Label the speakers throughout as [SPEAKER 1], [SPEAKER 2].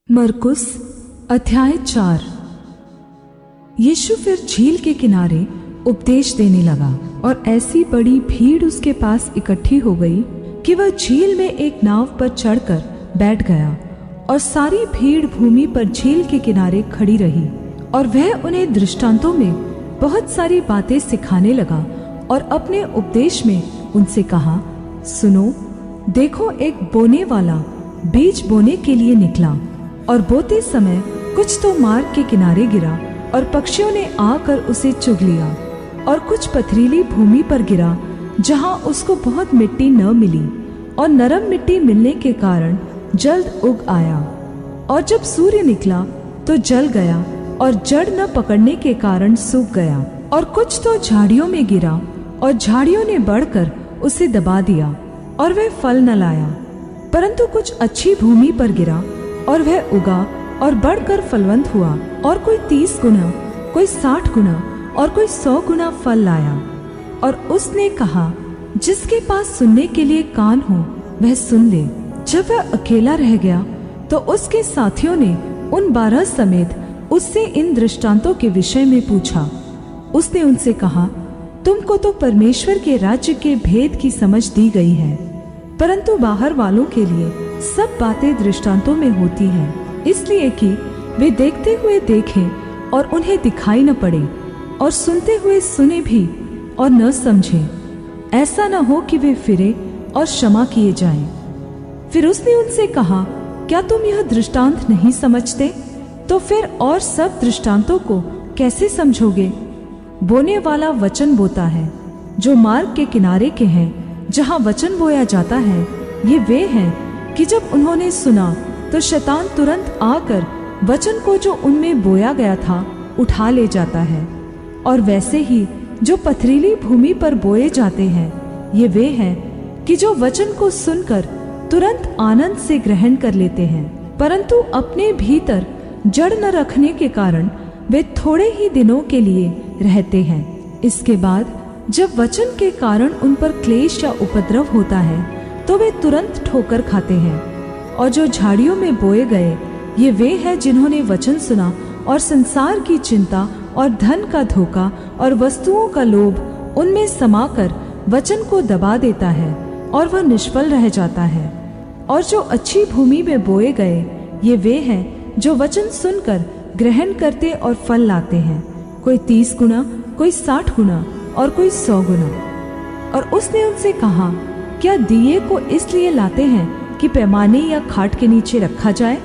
[SPEAKER 1] मरकुस अध्याय 4। यीशु फिर झील के किनारे उपदेश देने लगा और ऐसी बड़ी भीड़ उसके पास इकट्ठी हो गई कि वह झील में एक नाव पर चढ़कर बैठ गया और सारी भीड़ भूमि पर झील के किनारे खड़ी रही। और वह उन्हें दृष्टांतों में बहुत सारी बातें सिखाने लगा और अपने उपदेश में उनसे कहा, सुनो, देखो, एक बोने वाला बीज बोने के लिए निकला और बोते समय कुछ तो मार्ग के किनारे गिरा और पक्षियों ने आकर उसे चुग लिया, और कुछ पथरीली भूमि पर गिरा जहाँ उसको बहुत मिट्टी न मिली, और नरम मिट्टी मिलने के कारण जल्द उग आया। और जब सूर्य निकला तो जल गया और जड़ न पकड़ने के कारण सूख गया। और कुछ तो झाड़ियों में गिरा और झाड़ियों ने बढ़कर उसे दबा दिया और वह फल न लाया। परंतु कुछ अच्छी भूमि पर गिरा और वह उगा और बढ़कर फलवंत हुआ, और कोई 30 गुना, कोई 60 गुना और कोई 100 गुना फल लाया। और उसने कहा, जिसके पास सुनने के लिए कान हो वह सुन ले। जब वह अकेला रह गया तो उसके साथियों ने उन 12 समेत उससे इन दृष्टांतों के विषय में पूछा। उसने उनसे कहा, तुमको तो परमेश्वर के राज्य के भेद की समझ दी गई है, परंतु बाहर वालों के लिए सब बातें दृष्टांतों में होती हैं, इसलिए कि वे देखते हुए देखें और उन्हें दिखाई न पड़े, और सुनते हुए सुने भी और न समझें, ऐसा न हो कि वे फिरे और क्षमा किए जाएं। फिर उसने उनसे कहा, क्या तुम यह दृष्टांत नहीं समझते? तो फिर और सब दृष्टांतों को कैसे समझोगे? बोने वाला वचन बोता है, जो मार्ग के किनारे के हैं, जहाँ वचन बोया जाता है। ये वे हैं कि जब उन्होंने सुना तो शैतान तुरंत आकर वचन को जो उनमें बोया गया था उठा ले जाता है। और वैसे ही जो पथरीली भूमि पर बोए जाते हैं, ये वे हैं कि जो वचन को सुनकर तुरंत आनंद से ग्रहण कर लेते हैं, परंतु अपने भीतर जड़ न रखने के कारण वे थोड़े ही दिनों के लिए रहते हैं। इसके बाद जब वचन के कारण उन पर क्लेश या उपद्रव होता है तो वे तुरंत ठोकर खाते हैं। और जो झाड़ियों में बोए गए, ये वे हैं जिन्होंने वचन सुना और संसार की चिंता और धन का धोखा और वस्तुओं का लोभ उनमें समाकर वचन को दबा देता है और वह निष्फल रह जाता है। और जो अच्छी भूमि में बोए गए, ये वे हैं जो वचन सुनकर ग्रहण करते और फल लाते हैं, कोई 30 गुना, कोई 60 गुना और कोई 100 गुना। और उसने उनसे कहा, क्या दिए को इसलिए लाते हैं कि पैमाने या खाट के नीचे रखा जाए?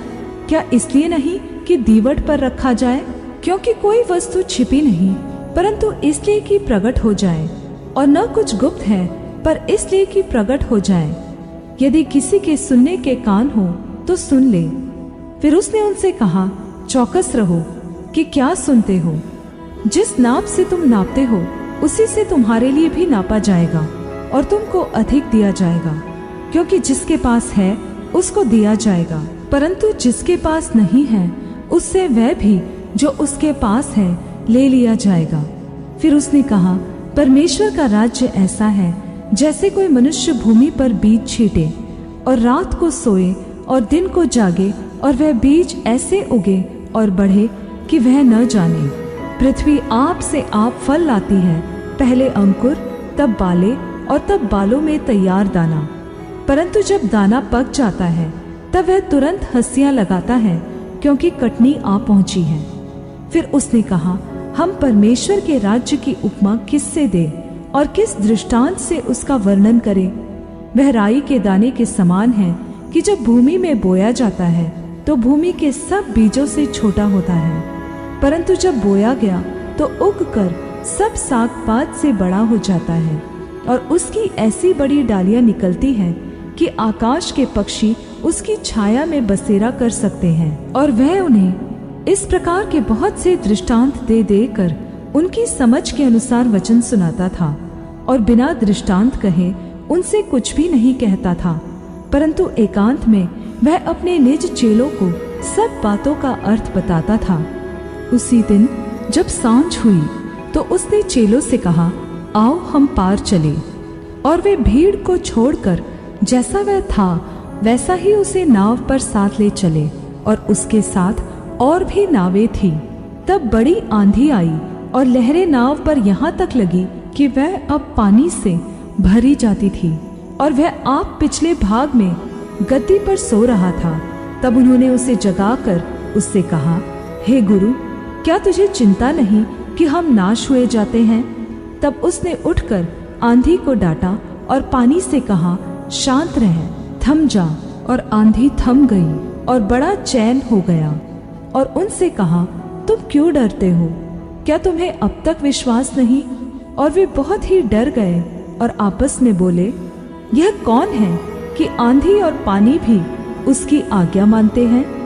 [SPEAKER 1] क्या इसलिए नहीं कि दीवट पर रखा जाए? क्योंकि कोई वस्तु छिपी नहीं, परंतु इसलिए कि प्रकट हो जाए, और न कुछ गुप्त है, पर इसलिए कि प्रकट हो जाए। यदि किसी के सुनने के कान हो तो सुन ले। फिर उसने उनसे कहा, चौकस रहो कि क्या सुनते हो। जिस नाप से तुम नापते हो उसी से तुम्हारे लिए भी नापा जाएगा और तुमको अधिक दिया जाएगा। क्योंकि जिसके पास है उसको दिया जाएगा, परंतु जिसके पास नहीं है उससे वह भी जो उसके पास है ले लिया जाएगा। फिर उसने कहा, परमेश्वर का राज्य ऐसा है जैसे कोई मनुष्य भूमि पर बीज छींटे और रात को सोए और दिन को जागे, और वह बीज ऐसे उगे और बढ़े कि वह न जाने। पृथ्वी आप से आप फल लाती है, पहले अंकुर, तब बाले और तब बालों में तैयार दाना। परंतु जब दाना पक जाता है तब वह तुरंत हंसियां लगाता है, क्योंकि कटनी आ पहुंची है। फिर उसने कहा, हम परमेश्वर के राज्य की उपमा किससे दें और किस दृष्टांत से उसका वर्णन करें? वह राई के दाने के समान है कि जब भूमि में बोया जाता है तो भूमि के सब बीजों से छोटा होता है, परंतु जब बोया गया तो उगकर सब साग पात से बड़ा हो जाता है, और उसकी ऐसी बड़ी डालियां निकलती हैं कि आकाश के पक्षी उसकी छाया में बसेरा कर सकते हैं। और वह उन्हें इस प्रकार के बहुत से दृष्टांत दे देकर उनकी समझ के अनुसार वचन सुनाता था, और बिना दृष्टांत कहे उनसे कुछ भी नहीं कहता था, परंतु एकांत में वह अपने निज चेलों को सब बातों का अर्थ बताता था। उसी दिन जब सांझ हुई तो उसने चेलों से कहा, आओ हम पार चले। और वे भीड़ को छोड़कर जैसा वह था वैसा ही उसे नाव पर साथ ले चले, और उसके साथ और भी नावें थी। तब बड़ी आंधी आई और लहरें नाव पर यहाँ तक लगी कि वह अब पानी से भरी जाती थी और वह आप पिछले भाग में गद्दी पर सो रहा था। तब उन्होंने उसे जगाकर उससे कहा, हे गुरु, क्या तुझे चिंता नहीं कि हम नाश हुए जाते हैं? तब उसने उठकर आंधी को डांटा और पानी से कहा, शांत रह, थम जा। और आंधी थम गई और बड़ा चैन हो गया। और उनसे कहा, तुम क्यों डरते हो? क्या तुम्हें अब तक विश्वास नहीं? और वे बहुत ही डर गए और आपस में बोले, यह कौन है कि आंधी और पानी भी उसकी आज्ञा मानते हैं?